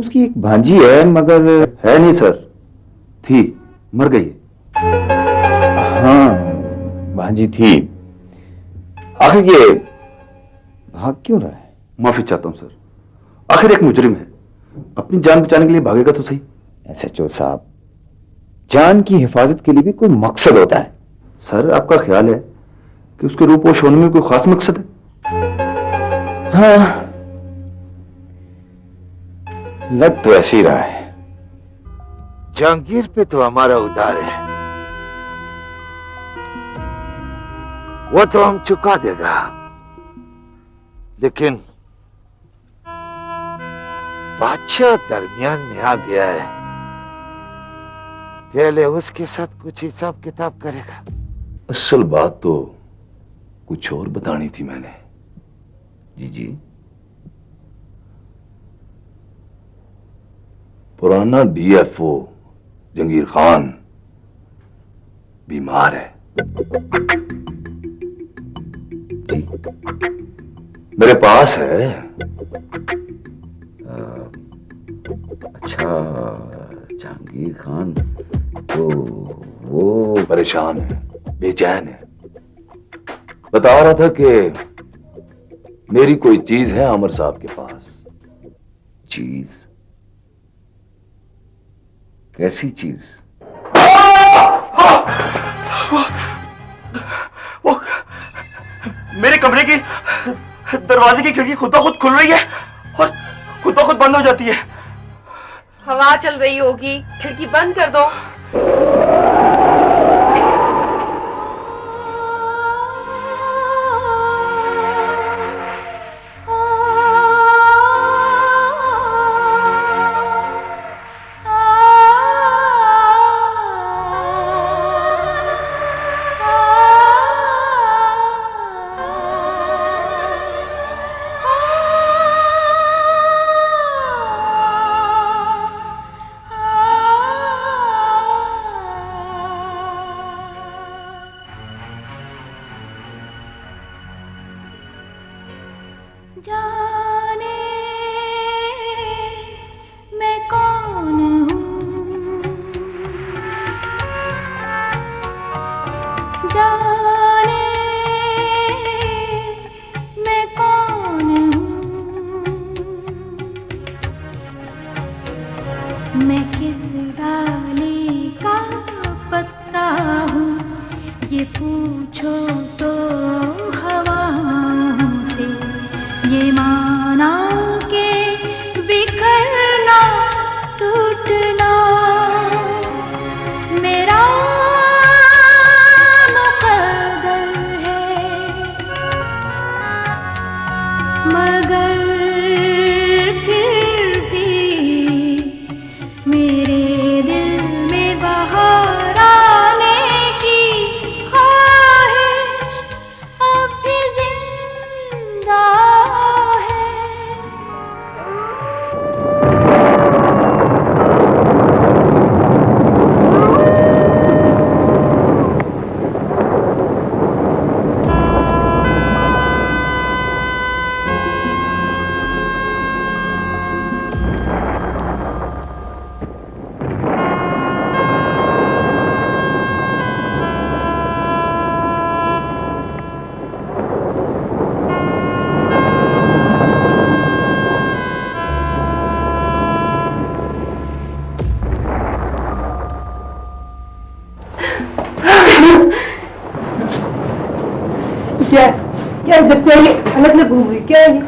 उसकी एक भांजी है मगर। है नहीं सर, थी, मर गई। हाँ, भांजी थी। आखिर ये भाग क्यों रहा है? माफी चाहता हूं सर, आखिर एक मुजरिम है, अपनी जान बचाने के लिए भागेगा तो सही। एसएचओ साहब, जान की हिफाजत के लिए भी कोई मकसद होता है। सर आपका ख्याल है कि उसके रूपोश होने में कोई खास मकसद है? हाँ, लग तो ऐसे ही रहा है। जहांगीर पे तो हमारा उधार है, वो तो हम चुका देगा, लेकिन बादशाह दरमियान में आ गया है, पहले उसके साथ कुछ हिसाब किताब करेगा। असल बात तो कुछ और बतानी थी मैंने। जी। पुराना डीएफओ जहांगीर खान बीमार है जी। मेरे पास है। अच्छा, जहांगीर खान तो वो परेशान है, बेचैन है, बता रहा था कि मेरी कोई चीज है आमिर साहब के पास। चीज? कैसी चीज? वो मेरे कमरे की दरवाजे की खिड़की खुद ब खुद खुल रही है और खुद ब खुद बंद हो जाती है। हवा चल रही होगी, खिड़की बंद कर दो। जाने मैं कौन हूँ, जाने मैं कौन हूँ, मैं किस डाली का पत्ता हूँ, ये पूछो तो हवाओं से, ये माना के बिखरना टूटना मेरा मुकद्दर है, मगर फिर भी मेरे दिल में बहार आने की ख्वाहिश अब भी जिंदा है। क्या क्या जब से ये अलग अलग घूम रही, क्या है ये?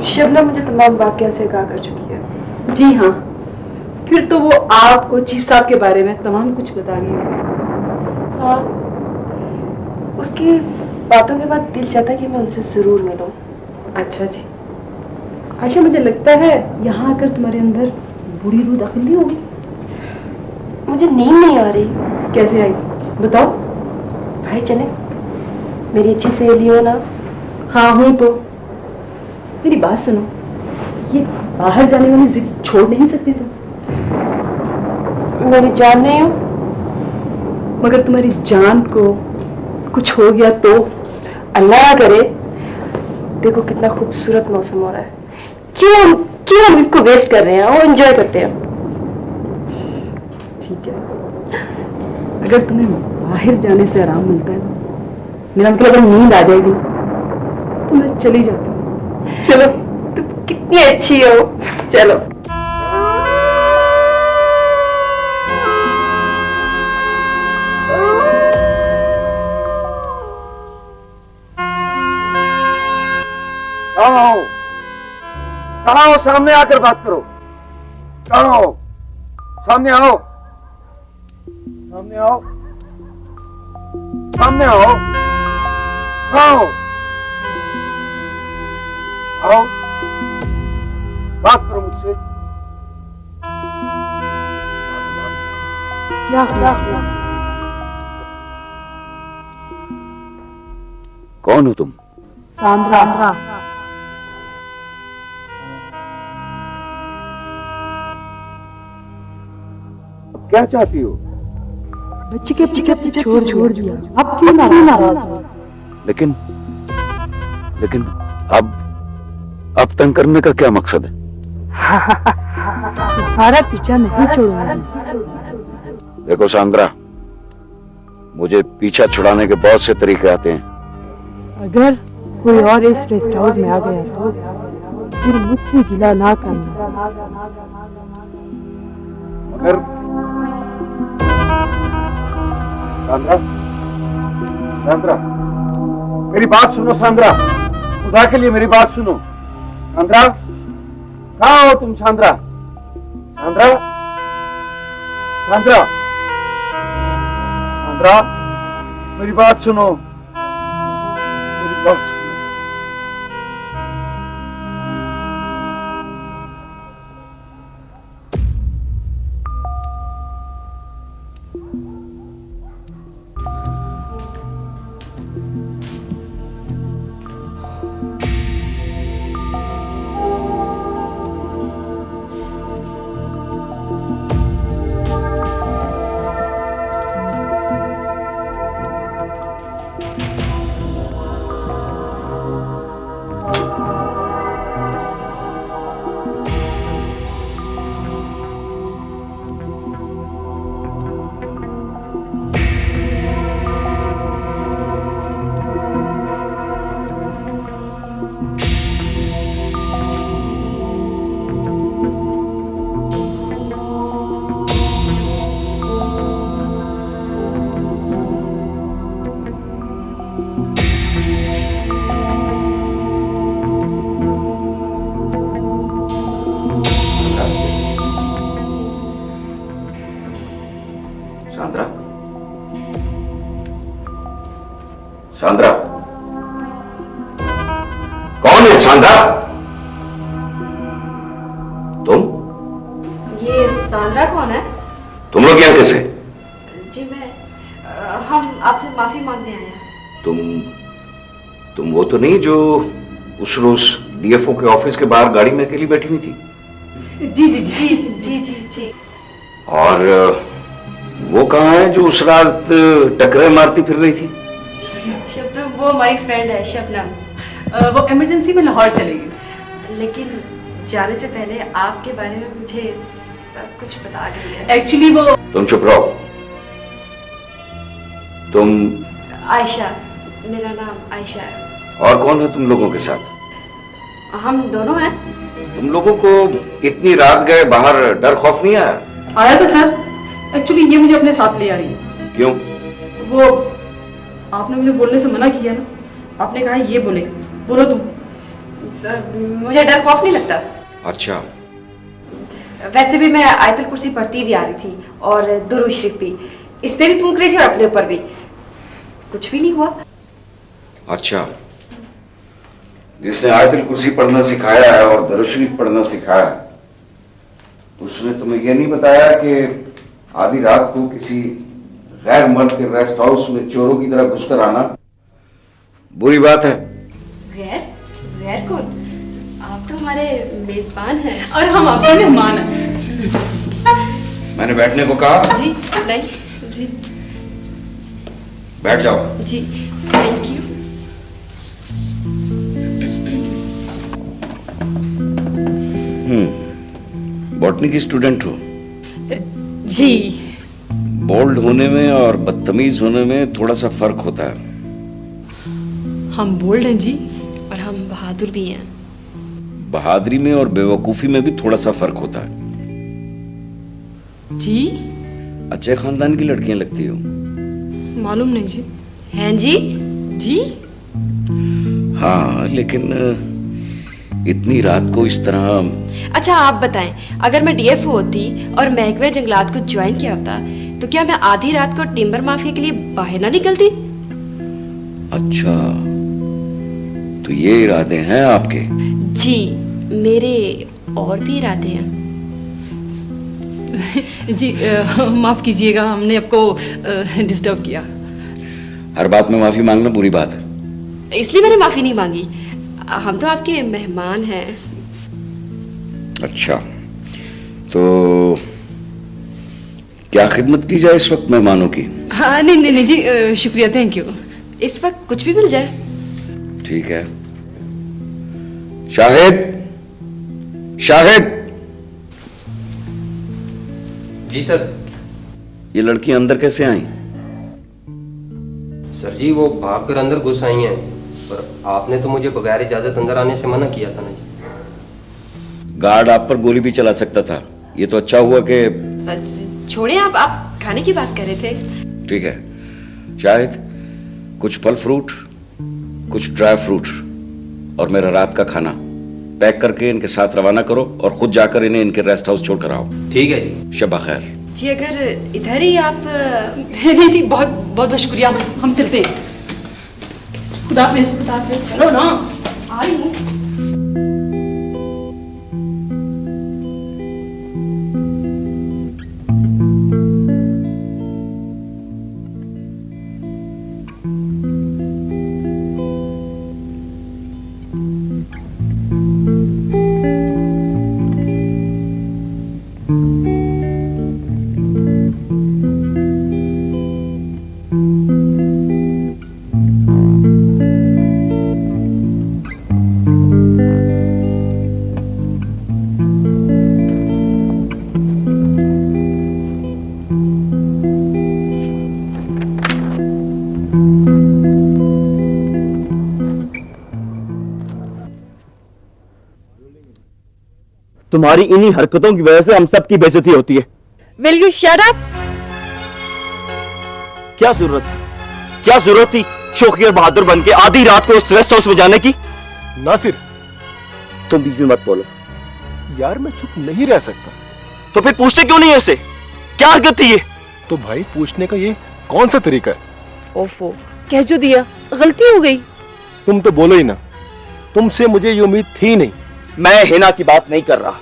शबनम मुझे तमाम वाकया से आगाह कर चुकी है। जी हाँ, फिर तो वो आपको चीफ साहब के बारे में तमाम कुछ बता गई होगी। हाँ, उसकी बातों के बाद दिल चाहता है कि मैं उनसे जरूर मिलूं। अच्छा जी। आयशा, मुझे लगता है यहाँ आकर तुम्हारे अंदर बुरी रूह दाखिल नहीं होगी। मुझे नींद नहीं आ रही। कैसे आई बताओ। भाई चले, मेरी अच्छी सहेली हो ना। हाँ हूँ तो। मेरी बात सुनो, ये बाहर जाने वाली जिद छोड़ नहीं सकती तुम। मेरी जान नहीं हो, मगर तुम्हारी जान को कुछ हो गया तो? अल्लाह ना करे। देखो कितना खूबसूरत मौसम हो रहा है, क्यों हम इसको वेस्ट कर रहे हैं और एंजॉय करते हैं। ठीक है, अगर तुम्हें बाहर जाने से आराम मिलता है ना, मेरा मतलब अगर नींद आ जाएगी तो मैं चली जाती हूँ। चलो, तुम कितनी अच्छी हो। चलो। कहाँ हो? सामने आकर बात करो। कहाँ हो? सामने आओ, सामने आओ, सामने आओ। आओ, आओ, बात करो मुझसे। क्या हुआ? कौन हो तुम? सांद्रा। क्या चाहती हो? बच्चे के पीछे छोड़ दिया, अब क्यों नाराज हो? लेकिन अब तंग करने का क्या मकसद है? तुम्हारा पीछा नहीं छोड़ूंगा। देखो सांद्रा, मुझे पीछा छुड़ाने के बहुत से तरीके आते हैं। अगर कोई और इस रेस्ट हाउस में आ गया तो फिर मुझसे गिला ना करना। मगर सांद्रा, मेरी बात सुनो सांद्रा, खुदा के लिए मेरी बात सुनो। सांद्रा, कहाँ हो तुम? सांद्रा, सांद्रा, सांद्रा, सांद्रा, मेरी बात सुनो, मेरी बात सुनो। सांद्रा, कौन है सांद्रा? तुम? ये सांद्रा कौन है? तुम लोग यहाँ कैसे? जी हम आपसे माफी मांगने आए हैं। तुम वो तो नहीं जो उस रोज डीएफओ के ऑफिस के बाहर गाड़ी में अकेली बैठी हुई थी? जी जी जी जी जी जी। और वो कहाँ है जो उस रात टकरे मारती फिर रही थी? शबनम, वो हमारी फ्रेंड है शबनम। वो इमरजेंसी में लाहौर चली गई, लेकिन जाने से पहले आपके बारे में मुझे सब कुछ बता गई है। एक्चुअली वो। तुम चुप रहो। तुम? आयशा, मेरा नाम आयशा है। और कौन है तुम लोगों के साथ? हम दोनों हैं। तुम लोगों को इतनी रात गए बाहर डर खौफ नहीं आया? आया था सर, एक्चुअली ये मुझे अपने साथ ले आ रही है। क्यों? वो आपने मुझे बोलने से मना किया ना, आपने कहा ये बोले, बोलो तुम। मुझे डर खौफ नहीं लगता। अच्छा। वैसे भी मैं आयतुल कुर्सी पढ़ती भी आ रही थी और दुरूद शरीफ भी, इस पे भी फूंक रही थी और अपने ऊपर भी, कुछ भी नहीं हुआ। अच्छा, जिसने आयतुल कुर्सी पढ़ना सिखाया है और दुरूद शरीफ पढ़ना सिखाया है, उसने तुम्हें यह नहीं बताया कि आधी रात को किसी गैर मर्द के रेस्ट हाउस में चोरों की तरह घुसकर आना बुरी बात है? गैर? गैर कौन? आप तो हमारे मेजबान हैं। और हम आपके मेहमान हैं। मैंने बैठने को कहा? जी नहीं जी। बैठ जाओ। जी थैंक यू। बॉटनी की स्टूडेंट हो? जी। बोल्ड होने में और बदतमीज होने में थोड़ा सा फर्क होता है। हम बोल्ड हैं जी। और हम बहादुर भी हैं। बहादुरी में और बेवकूफी में भी थोड़ा सा फर्क होता है। जी। अच्छे खानदान की लड़कियां लगती हो। मालूम नहीं जी। हैं जी? जी। हाँ, लेकिन इतनी रात को इस तरह। अच्छा आप बताएं, अगर मैं डीएफओ होती और महकमे जंगलात को ज्वाइन किया होता तो क्या मैं आधी रात को टिम्बर माफिया के लिए बाहर ना निकलती? अच्छा, तो ये इरादे हैं आपके? जी, मेरे और भी इरादे हैं। जी माफ कीजिएगा, हमने आपको डिस्टर्ब किया। हर बात में माफी मांगना बुरी बात है। इसलिए मैंने माफी नहीं मांगी, हम तो आपके मेहमान हैं। अच्छा, तो क्या खिदमत की जाए इस वक्त मेहमानों की? हाँ नहीं जी, शुक्रिया, थैंक यू। इस वक्त कुछ भी मिल जाए। ठीक है। शाहिद, शाहिद। जी सर। ये लड़की अंदर कैसे आई? सर जी वो भाग कर अंदर घुस आई हैं, पर आपने तो मुझे बगैर इजाजत अंदर आने से मना किया था ना जी। गार्ड आप पर गोली भी चला सकता था। ये तो अच्छा हुआ कि। छोड़े, आप खाने की बात कर रहे थे। ठीक है शाहिद, कुछ फल फ्रूट, कुछ ड्राई फ्रूट और मेरा रात का खाना पैक करके इनके साथ रवाना करो और खुद जाकर इन्हें इनके रेस्ट हाउस छोड़ कर आओ। ठीक है जी। शब्बा खैर। जी अगर इधर ही आप। नहीं जी, बहुत बहुत शुक्रिया, हम चलते हैं। खुदा हाफिज़। खुदा हाफिज़। चलो ना, आ रही हूँ। तुम्हारी इन्हीं हरकतों की वजह से हम सब की बेइज्जती होती है। Will you shut up? क्या जरूरत थी शौकी और बहादुर बन के आधी रात को उस रेस्ट हाउस में जाने की? नासिर, तुम बीच में मत बोलो। यार मैं चुप नहीं रह सकता। तो फिर पूछते क्यों नहीं ऐसे? क्या हरकत थी ये? तो भाई पूछने का ये कौन सा तरीका है? ओफो, कह जो दिया, गलती हो गई। तुम तो बोलो ही ना, तुमसे मुझे ये उम्मीद थी नहीं। मैं हिना की बात नहीं कर रहा।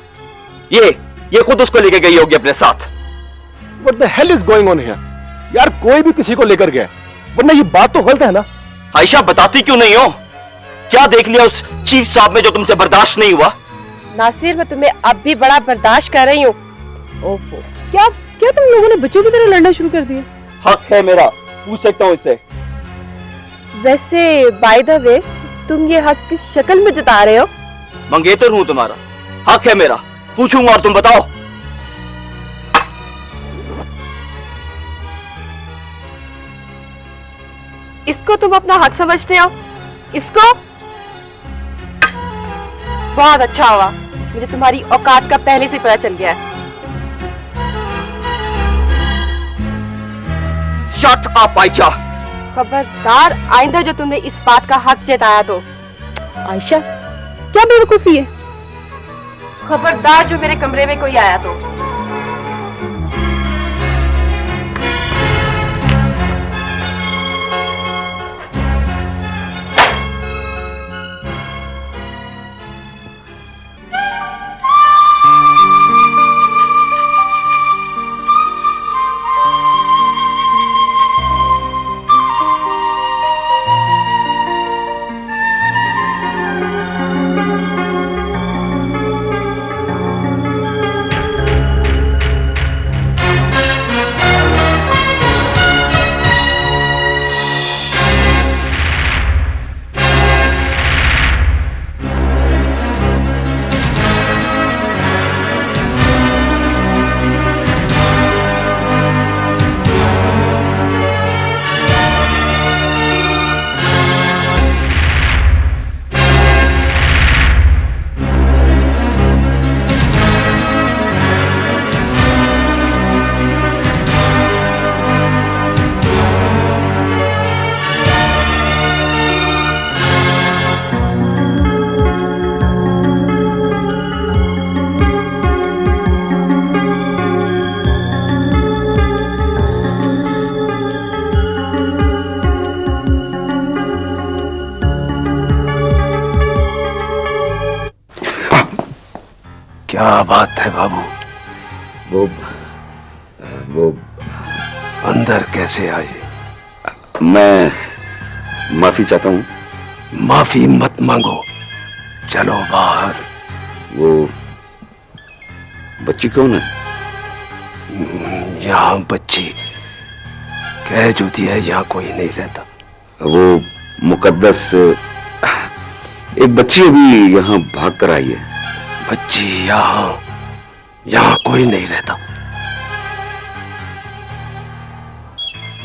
ये खुद उसको लेके गई होगी अपने साथ। What the hell is going on here? यार कोई भी किसी को लेकर गया, वरना ये बात तो गलत है ना। आयशा बताती क्यों नहीं हो? क्या देख लिया उस चीफ साहब में जो तुमसे बर्दाश्त नहीं हुआ? नासिर, मैं तुम्हें अब भी बड़ा बर्दाश्त कर रही हूँ। ओफो, क्या तुम लोगों ने बच्चों की तरह लड़ना शुरू कर दिया? हक है मेरा, पूछ सकता हूँ इससे। वैसे बाय द वे, तुम ये हक किस शक्ल में जता रहे हो? मंगेतर हूं तुम्हारा, हक है मेरा, पूछूंगा और तुम बताओ। इसको तुम अपना हक समझते हो? इसको? बहुत अच्छा हुआ, मुझे तुम्हारी औकात का पहले से पता चल गया है। Shut up Ayesha. खबरदार, आइंदा जो तुमने इस बात का हक जताया तो। आयशा, क्या बेवकूफी है? खबरदार जो मेरे कमरे में कोई आया तो। क्या बात है बाबू? वो अंदर कैसे आए? मैं माफी चाहता हूँ। माफी मत मांगो, चलो बाहर। वो बच्ची कौन है? यहाँ बच्ची कह जोती है, यहाँ कोई नहीं रहता। वो मुकद्दस एक बच्ची अभी यहाँ भाग कर आई है। बच्ची यहाँ कोई नहीं रहता।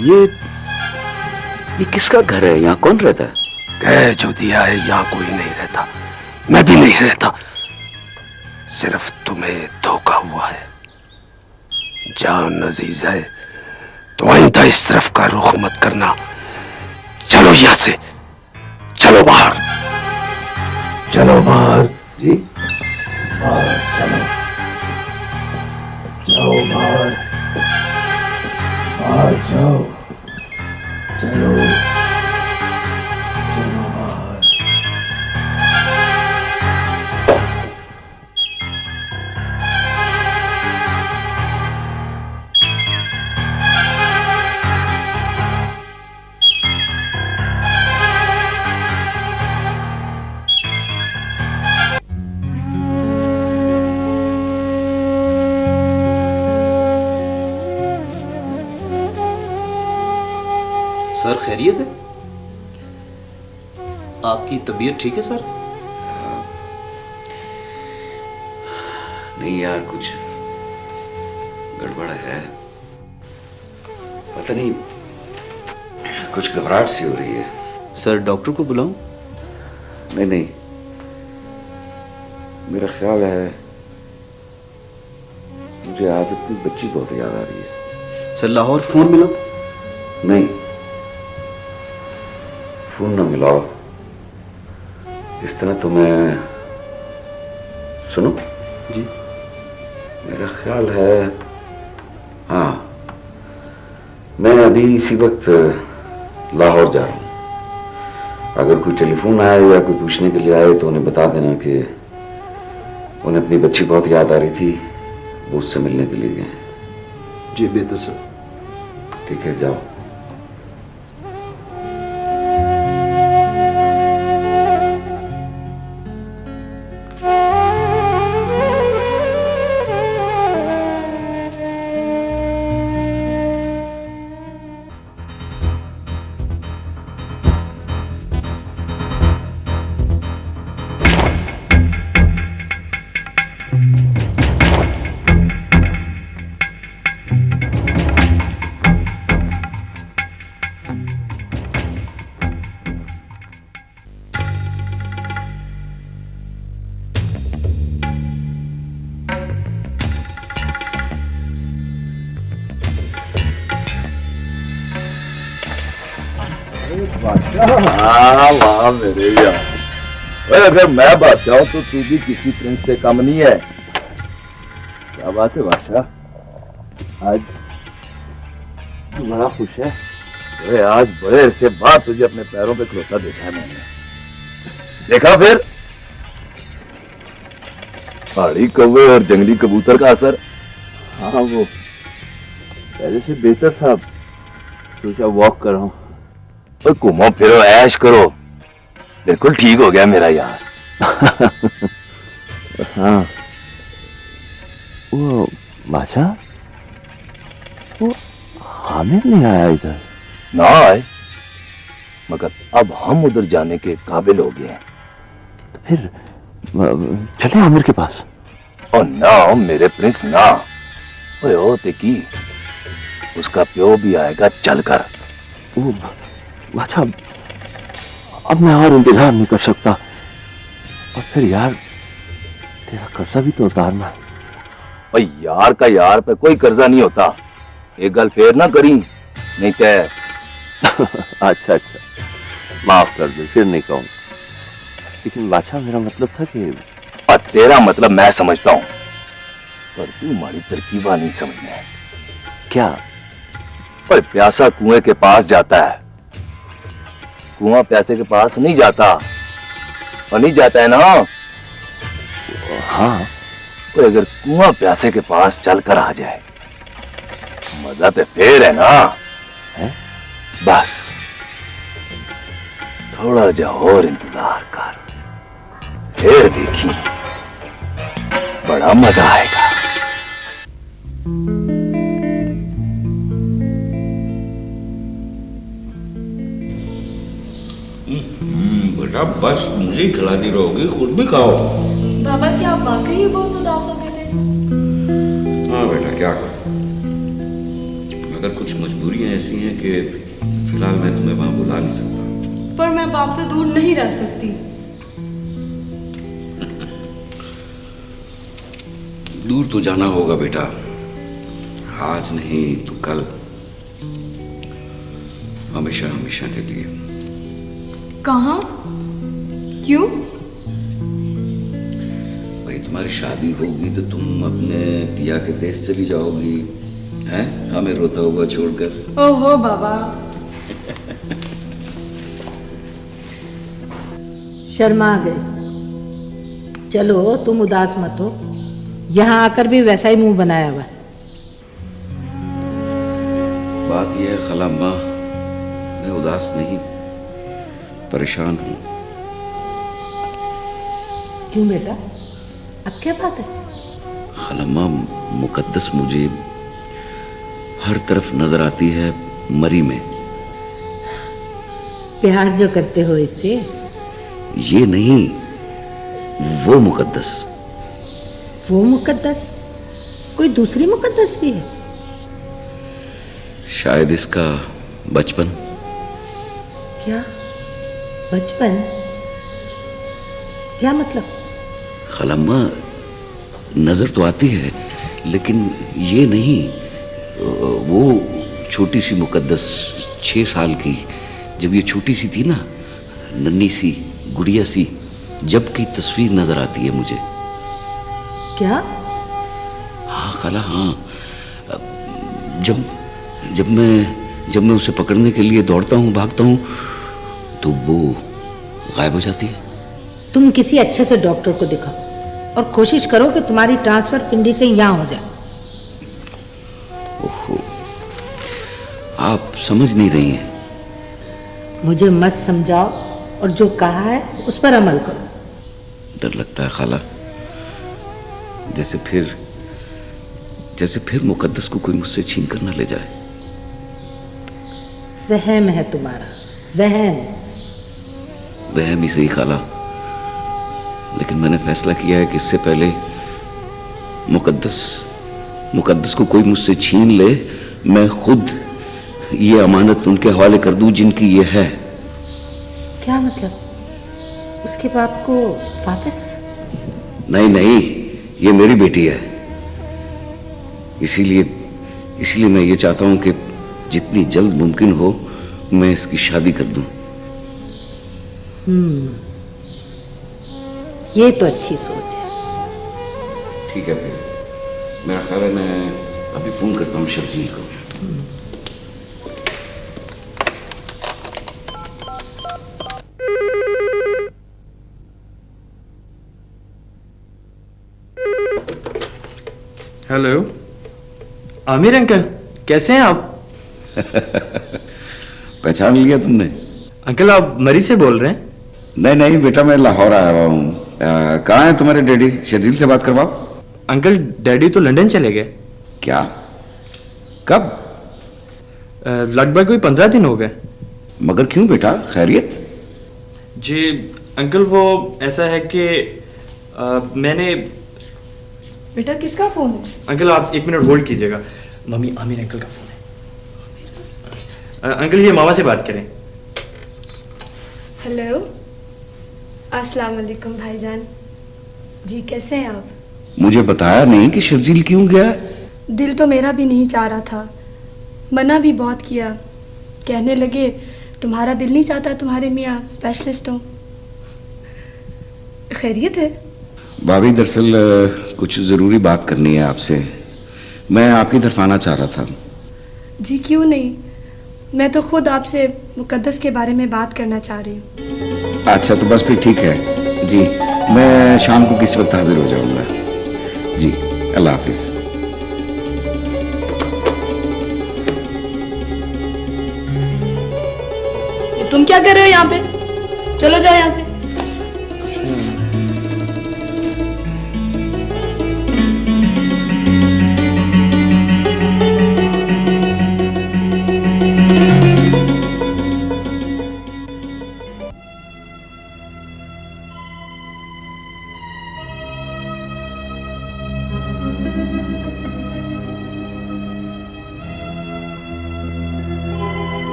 ये किसका घर है? यहाँ कौन रहता है? कह जो दिया है, यहाँ कोई नहीं रहता, मैं भी नहीं रहता। सिर्फ तुम्हें धोखा हुआ है। जान अजीज है तो आइंदा इस तरफ का रुख मत करना। चलो यहाँ से, चलो बाहर, चलो बाहर। जी बाहर चलो, जाओ बाहर, बाहर जाओ, चलो चलो बाहर। सर खैरियत है? आपकी तबीयत ठीक है सर? नहीं यार, कुछ गड़बड़ है। पता नहीं, कुछ घबराहट सी हो रही है। सर डॉक्टर को बुलाऊं? नहीं, मेरा ख्याल है मुझे आज अपनी बच्ची बहुत याद आ रही है। सर लाहौर फोन मिलो? नहीं, फोन ना मिलाओ। इस तरह तो मैं, सुनो जी, मेरा ख्याल है, हाँ, मैं अभी इसी वक्त लाहौर जा रहा हूँ। अगर कोई टेलीफोन आए या कोई पूछने के लिए आए तो उन्हें बता देना कि उन्हें अपनी बच्ची बहुत याद आ रही थी, वो उससे मिलने के लिए गए। जी बेहतर सर। ठीक है, जाओ। वाह मेरे यार, अगर मैं बादशाह हूं तो तू भी किसी प्रिंस से कम नहीं है। क्या बात है बादशाह, आज तू बड़ा खुश है? अरे आज बड़े अरसे बाद तुझे अपने पैरों पे खड़ोता देखा है मैंने। देखा फिर पहाड़ी कौवे और जंगली कबूतर का असर? हाँ, वो पहले से बेहतर साहब। सोचा वॉक कर रहा हूँ। तो घूमो फिरो ऐश करो, बिल्कुल ठीक हो गया मेरा यार। हाँ, वो बादशाह, वो हामिद नहीं आया इधर? ना आए, मगर अब हम उधर जाने के काबिल हो गए हैं। तो फिर चले आमिर के पास? और ना मेरे प्रिंस ना, ओए ओ देखी, उसका प्यो भी आएगा चलकर। अच्छा, अब मैं और इंतजार नहीं कर सकता। और फिर यार तेरा कर्जा भी तो उतारना है। भाई यार का यार पे कोई कर्जा नहीं होता, एक गल फेर ना करी नहीं तय। अच्छा, माफ कर दो, फिर नहीं कहूँ। लेकिन बादशाह मेरा मतलब था कि तेरा मतलब मैं समझता हूँ, पर तू हमारी तरकीबा नहीं समझना है। क्या? पर प्यासा कुएं के पास जाता है, कुआं प्यासे के पास नहीं जाता। और नहीं जाता है ना? हाँ, कोई अगर कुआं प्यासे के पास चलकर आ जाए, मजा तो फिर है ना, है? बस थोड़ा जा और इंतजार कर, फिर देखी बड़ा मजा आएगा। बेटा बस मुझे ही खिलाती रहोगी, खुद भी खाओ। बाबा क्या आप वाकई बहुत उदास हो गए थे? हाँ बेटा क्या करूं, मगर कुछ मजबूरियां ऐसी हैं कि फिलहाल मैं तुम्हें वहां बुला नहीं सकता। पर मैं बाप से दूर नहीं रह सकती। दूर तो जाना होगा बेटा, आज नहीं तो कल, हमेशा हमेशा के लिए। कहाँ? क्यों? भाई तुम्हारी शादी होगी तो तुम अपने पिया के देश चली जाओगी, हैं? हमें रोता हुआ छोड़कर। ओहो बाबा। शर्मा गए। चलो तुम उदास मत हो, यहाँ आकर भी वैसा ही मुंह बनाया हुआ है। बात यह है खलाम्मा, मैं उदास नहीं, परेशान हूं। क्यों बेटा, अब क्या बात है? खलाम्मा मुकद्दस मुझे हर तरफ नजर आती है मरी में। प्यार जो करते हो इससे? ये नहीं, वो मुकद्दस। वो मुकद्दस? कोई दूसरी मुकद्दस भी है? शायद इसका बचपन। क्या बचपन? क्या मतलब? खलाम्मा नजर तो आती है, लेकिन ये नहीं, वो छोटी सी मुकद्दस 6 साल की, जब ये छोटी सी थी ना, नन्ही सी गुड़िया सी, जब की तस्वीर नजर आती है मुझे। क्या? हाँ खाला हाँ, जब मैं उसे पकड़ने के लिए दौड़ता हूँ, भागता हूँ, तो वो गायब हो जाती है। तुम किसी अच्छे से डॉक्टर को दिखाओ और कोशिश करो कि तुम्हारी ट्रांसफर पिंडी से यहाँ हो जाए। ओहो, आप समझ नहीं रही हैं। मुझे मत समझाओ और जो कहा है उस पर अमल करो। डर लगता है खाला, जैसे फिर मुकद्दस को कोई मुझसे छीन कर न ले जाए। वहम है तुम्हारा, वहम। वहम ही सही खाला, लेकिन मैंने फैसला किया है कि इससे पहले मुकद्दस को कोई मुझसे छीन ले, मैं खुद ये अमानत उनके हवाले कर दूं जिनकी ये है। क्या मतलब? उसके बाप को वापस? नहीं, ये मेरी बेटी है, इसीलिए मैं ये चाहता हूं कि जितनी जल्द मुमकिन हो मैं इसकी शादी कर दूं। ये तो अच्छी सोच है। ठीक है फिर, मेरा ख्याल है मैं अभी फोन करता हूँ शर्जील को। हेलो आमिर अंकल, कैसे हैं आप? पहचान लिया तुमने? अंकल आप मरी से बोल रहे हैं? नहीं बेटा, मैं लाहौर आया हुआ हूँ। कहाँ है तुम्हारे डैडी? शर्जील से बात करवाओ। अंकल डैडी तो लंदन चले गए। क्या? कब? लगभग कोई 15 दिन हो गए। मगर क्यों बेटा, खैरियत? जी अंकल, वो ऐसा है कि मैंने। बेटा किसका फोन है? अंकल आप 1 मिनट होल्ड कीजिएगा, मम्मी आमिर अंकल का फोन है। अंकल ये मामा से बात करें। हेलो, अस्सलाम वालेकुम भाईजान। जी कैसे हैं आप? मुझे बताया नहीं कि शर्जील क्यों गया? दिल तो मेरा भी नहीं चाह रहा था, मना भी बहुत किया। कहने लगे तुम्हारा दिल नहीं चाहता तुम्हारे मियाँ स्पेशलिस्ट हो। खैरियत है? भाभी दरअसल कुछ ज़रूरी बात करनी है आपसे, मैं आपकी तरफ आना चाह रहा था। जी क्यों नहीं, मैं तो खुद आपसे मुकद्दस के बारे में बात करना चाह रही हूँ। अच्छा तो बस फिर ठीक है जी, मैं शाम को किस वक्त हाजिर हो जाऊंगा। जी, अल्लाह हाफिज। तुम क्या कर रहे हो यहाँ पे? चलो जाओ यहाँ से।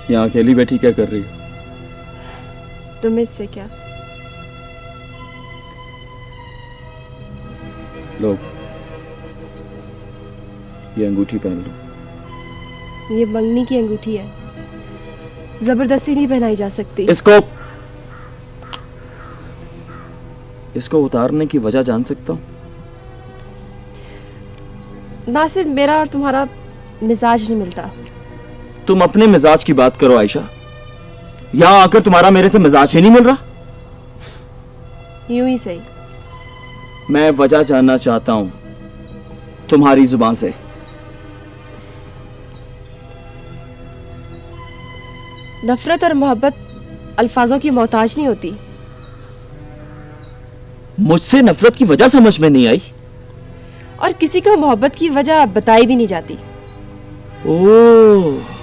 यहाँ अकेली बैठी क्या कर रही हो? तुम इससे क्या? लो, ये अंगूठी पहन लो। ये मंगनी की अंगूठी है, जबरदस्ती नहीं पहनाई जा सकती। इसको उतारने की वजह जान सकता हूँ? ना सिर्फ मेरा और तुम्हारा मिजाज नहीं मिलता। तुम अपने मिजाज की बात करो आयशा, यहां आकर तुम्हारा मेरे से मिजाज ही नहीं मिल रहा। यूं ही सही। मैं वजह जानना चाहता हूं तुम्हारी जुबान से। नफरत और मोहब्बत अल्फाजों की मोहताज नहीं होती। मुझसे नफरत की वजह समझ में नहीं आई और किसी को मोहब्बत की वजह बताई भी नहीं जाती। ओह,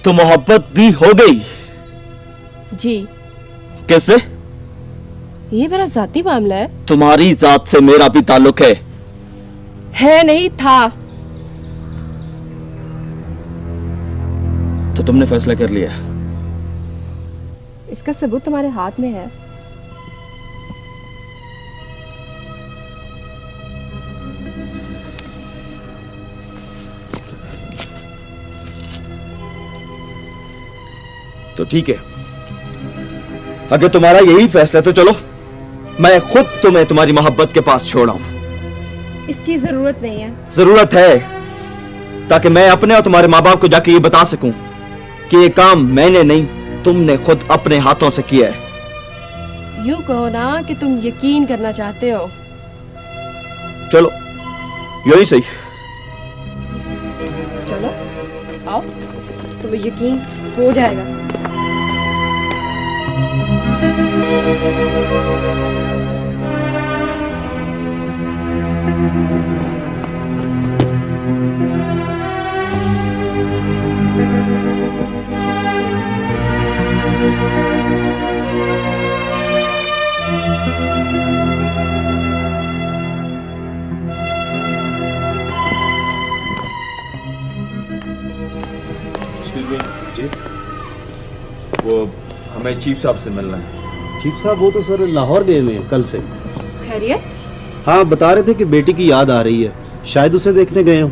तो मोहब्बत भी हो गई? जी। कैसे? ये मेरा जाती मामला है। तुम्हारी जात से मेरा भी ताल्लुक है नहीं था। तो तुमने फैसला कर लिया? इसका सबूत तुम्हारे हाथ में है। तो ठीक है, अगर तुम्हारा यही फैसला है तो चलो, मैं खुद तुम्हें तुम्हारी मोहब्बत के पास छोड़ाऊं। इसकी जरूरत नहीं है। जरूरत है, ताकि मैं अपने और तुम्हारे माँ बाप को जाके ये बता सकूं कि ये काम मैंने नहीं, तुमने खुद अपने हाथों से किया है। यूं कहो ना कि तुम यकीन करना चाहते हो। चलो, यही सही। चलो आओ, तुम्हें यकीन हो जाएगा। जी, वो हमें चीफ साहब से मिलना है। चीफ साहब वो तो सर लाहौर गए हुए हैं कल से। खैरियत? हाँ, बता रहे थे कि बेटी की याद आ रही है, शायद उसे देखने गए हो।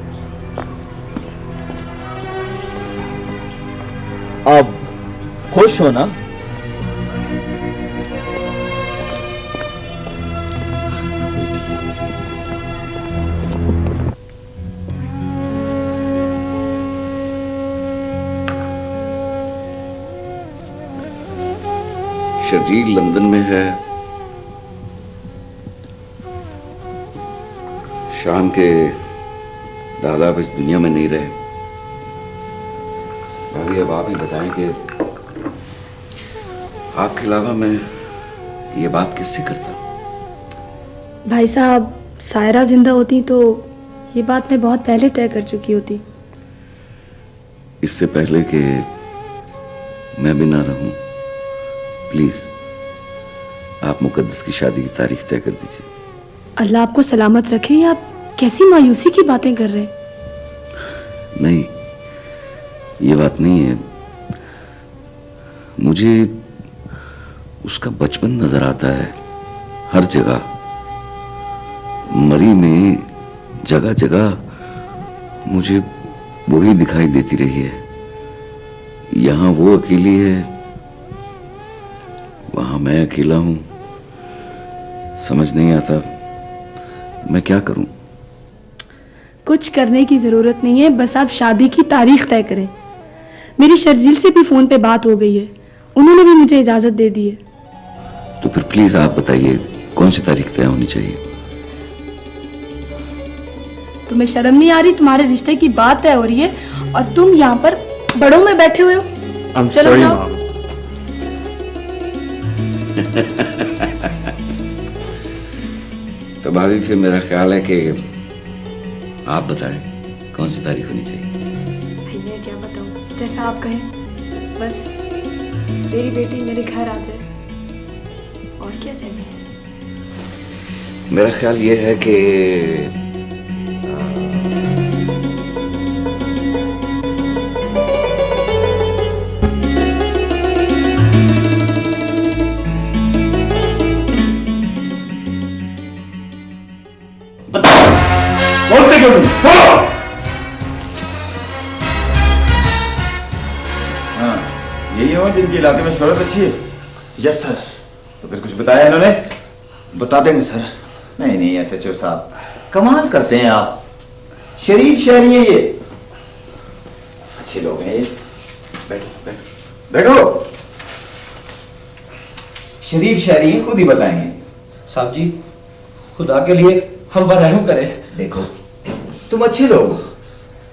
अब खुश हो ना? शर्जील लंदन में है, शाम के दादा अब इस दुनिया में नहीं रहे। भाभी, अब आप ही बताएं कि आपके अलावा मैं ये बात किससे करता? भाई साहब, सायरा जिंदा होती तो ये बात मैं बहुत पहले तय कर चुकी होती। इससे पहले कि मैं भी ना रहूं, प्लीज आप मुकद्दस की शादी की तारीख तय कर दीजिए। अल्लाह आपको सलामत रखे। आप कैसी मायूसी की बातें कर रहे हैं? नहीं, ये बात नहीं है। मुझे उसका बचपन नजर आता है हर जगह। मरी में जगह जगह मुझे वही दिखाई देती रही है। यहाँ वो अकेली है, वहां मैं अकेला हूं, समझ नहीं आता मैं क्या करूं। कुछ करने की जरूरत नहीं है, बस आप शादी की तारीख तय करें। मेरी शर्जील से भी फोन पे बात हो गई है, उन्होंने भी मुझे इजाजत दे दी है। तो फिर प्लीज आप बताइए कौन सी तारीख तय होनी चाहिए। तुम्हें शर्म नहीं आ रही? तुम्हारे रिश्ते की बात तय हो रही है और तुम यहाँ पर बड़ों में बैठे हुए हो। चलो जाओ। तो भाभी फिर मेरा ख्याल है कि आप बताएं कौन सी तारीख होनी चाहिए। मैं क्या बताऊं, जैसा आप कहें। बस तेरी बेटी मेरे घर आ जाए, और क्या चाहिए। मेरा ख्याल ये है कि बोलते क्यों नहीं? बोलो। हाँ, यही हो जिनके इलाके में शोहरत अच्छी है? Yes sir. तो फिर कुछ बताया इन्होंने? बता देंगे सर। नहीं नहीं एसएचओ साहब, कमाल करते हैं आप। शरीफ शहरी है ये, अच्छे लोग हैं ये। बैठो बैठो। शरीफ शहरी हैं, खुद ही बताएंगे। साहब जी, खुदा के लिए हम पर रहम करें। देखो तुम अच्छे लोग हो,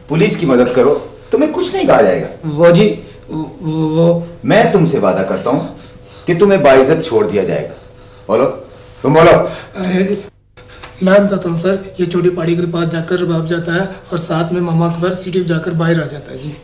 पुलिस की मदद करो, तुम्हें कुछ नहीं कहा जाएगा। वो जी वो मैं तुमसे वादा करता हूँ कि तुम्हें बाइज्जत छोड़ दिया जाएगा। बोलो, तुम बोलो। मैं बताता हूँ सर, ये छोटी पहाड़ी के पास जाकर रबाब जाता है और साथ में मामा अकबर सीढ़ी जाकर बाहर आ जाता है जी।